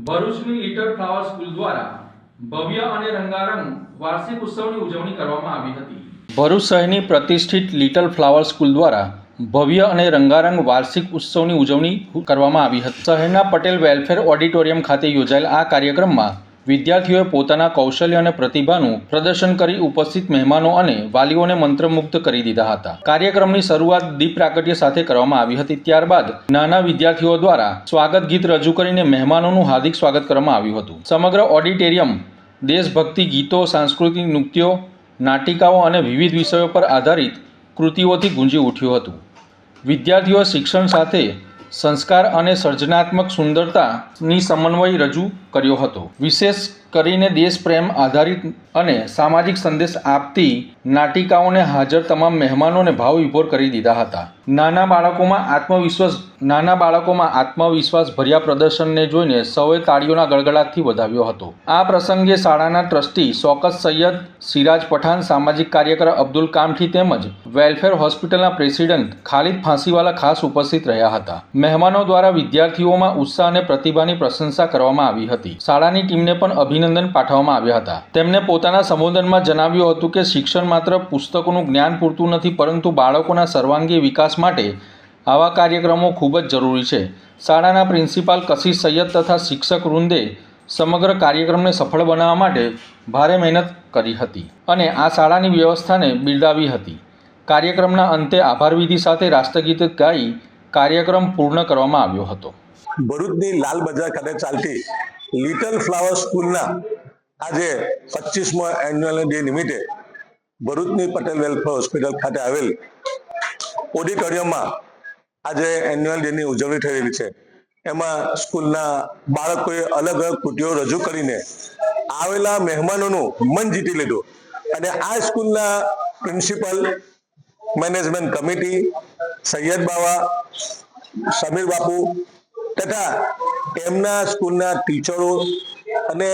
ભરૂચની little flower school દ્વારા ભવ્ય અને રંગારંગ વાર્ષિક ઉત્સવની ઉજવણી કરવામાં આવી હતી। ભરૂચ શહેરની પ્રતિષ્ઠિત લિટલ ફ્લાવર સ્કૂલ દ્વારા ભવ્ય અને રંગારંગ વાર્ષિક ઉત્સવની ઉજવણી કરવામાં આવી હતી। શહેરના પટેલ વેલફેર ઓડિટોરિયમ ખાતે યોજાયેલ આ કાર્યક્રમમાં વિદ્યાર્થીઓએ પોતાના કૌશલ્ય અને પ્રતિભાનું પ્રદર્શન કરી ઉપસ્થિત મહેમાનો અને વાલીઓને મંત્રમુગ્ધ કરી દીધા હતા। કાર્યક્રમની શરૂઆત દીપ પ્રાગટ્ય સાથે કરવામાં આવી હતી। ત્યારબાદ નાના વિદ્યાર્થીઓ દ્વારા સ્વાગત ગીત રજૂ કરીને મહેમાનોનું હાર્દિક સ્વાગત કરવામાં આવ્યું હતું। સમગ્ર ઓડિટોરિયમ દેશભક્તિ ગીતો, સાંસ્કૃતિક નૃત્યો, નાટિકાઓ અને વિવિધ વિષયો પર આધારિત કૃતિઓથી ગુંજી ઉઠ્યું હતું। વિદ્યાર્થીઓ શિક્ષણ સાથે સંસ્કાર અને સર્જનાત્મક સુંદરતાની સમન્વય રજૂ કર્યો હતો। વિશેષ કરીને દેશપ્રેમ આધારિત અને સામાજિક સંદેશ આપતી નાટિકાઓને હાજર તમામ મહેમાનોને ભાવવિભોર કરી દીધા હતા। નાના બાળકોમાં આત્મવિશ્વાસ ભર્યા પ્રદર્શનને જોઈને સૌએ તાળીઓના ગડગડાટથી વધાવ્યો હતો। આ પ્રસંગે શાળાના ટ્રસ્ટી શૌકત સૈયદ, સિરાજ પઠાણ, સામાજિક કાર્યકર અબ્દુલ કામઠી તેમજ વેલફેર હોસ્પિટલના પ્રેસિડેન્ટ ખાલિદ ફાંસીવાલા ખાસ ઉપસ્થિત રહ્યા હતા। મહેમાનો દ્વારા વિદ્યાર્થીઓમાં ઉત્સાહ અને પ્રતિભાની પ્રશંસા કરવામાં આવી હતી। શાળાની ટીમને પણ અભિનંદન પાઠવવામાં આવ્યા હતા। તેમણે પોતાના સંબોધનમાં જણાવ્યું હતું કે શિક્ષણ માત્ર પુસ્તકોનું જ્ઞાન પૂરતું નથી, પરંતુ બાળકોના સર્વાંગી વિકાસ માટે આવા કાર્યક્રમો ખૂબ જ જરૂરી છે। શાળાના પ્રિન્સિપાલ કશિશ સૈયદ તથા શિક્ષક વૃંદે સમગ્ર કાર્યક્રમને સફળ બનાવવા માટે ભારે મહેનત કરી હતી અને આ શાળાની વ્યવસ્થાને બિરદાવી હતી। કાર્યક્રમના અંતે આભાર વિધિ સાથે રાષ્ટ્રગીત ગાઈ કાર્યક્રમ પૂર્ણ કરવામાં આવ્યો હતો। ભરૂચની લાલ બજાર ખાતે ચાલતી લિટલ ફ્લાવર સ્કૂલના આજે 25મા એન્યુઅલ ડે નિમિત્તે ભરૂચની પટેલ વેલફેર હોસ્પિટલ ખાતે આવેલ ઓડિટોરિયમમાં આજે એન્યુઅલ ડેની ઉજવણી થઈ રહી છે। એમાં સ્કૂલના બાળકોએ અલગ અલગ કૃતિઓ રજૂ કરીને આવેલા મહેમાનોનું મન જીતી લીધું અને આ સ્કૂલના પ્રિન્સિપલ, મેનેજમેન્ટ કમિટી, સૈયદ બાવા, સમીર બાપુ તથા એમના સ્કૂલના ટીચરો અને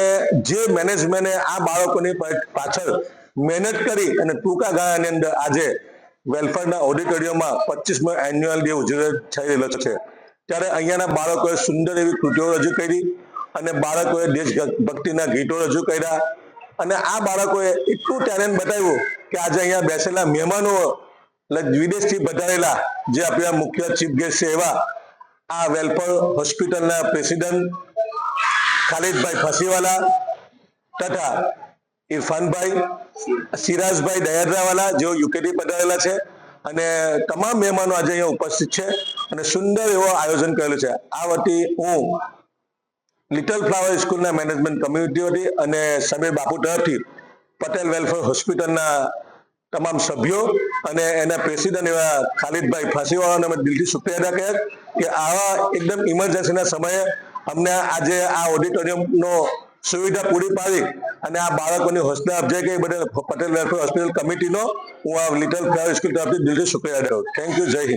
જે મેનેજમેન્ટે આ બાળકોની પાછળ મહેનત કરી અને ટૂંકા ગાળાની અંદર આજે વેલફેરના ઓડિટોરિયમમાં 25મા એન્યુઅલ ડે ઉજવણી થઈ રહેલો છે। ત્યારે અહીંયાના બાળકોએ સુંદર એવી કૃતિઓ રજૂ કરી અને બાળકોએ દેશભક્તિના ગીતો રજૂ કર્યા અને આ બાળકોએ એટલું ટેલેન્ટ બતાવ્યું કે આજે અહીંયા બેસેલા મહેમાનો વિદેશથી પધારેલા જે આપણા મુખ્ય ચીફ ગેસ્ટ છે એવા આ વેલફેર હોસ્પિટલના પ્રેસિડેન્ટ ખાલિદભાઈ ફાંસીવાલા તથા ઇરફાનભાઈ, સિરાજભાઈ દયાદરાવાલા જેઓ યુકેથી પધારેલા છે અને તમામ મહેમાનો આજે અહીંયા ઉપસ્થિત છે અને સુંદર એવો આયોજન કરેલું છે। આ વતી હું લિટલ ફ્લાવર સ્કૂલના મેનેજમેન્ટ કમ્યુનિટી અને સમીર બાપુ તરફથી પટેલ વેલફેર હોસ્પિટલના તમામ સભ્યો અને એના પ્રેસિડેન્ટ એવા ખાલિદભાઈ ફાંસીવાળાને અમે દિલથી શુક્રિયા અદા કર્યા કે આવા એકદમ ઇમરજન્સીના સમયે અમને આજે આ ઓડિટોરિયમનો સુવિધા પૂરી પાડી અને આ બાળકોની હોસ્પિટલ અફજાઈ કરી બદલ પટેલ વેલફેર હોસ્પિટલ કમિટીનો હું આ લિટલ ફ્લાવર સ્કૂલ તરફથી દિલથી શુક્રિયા અદા કરું। થેન્ક યુ, જય હિન્દ।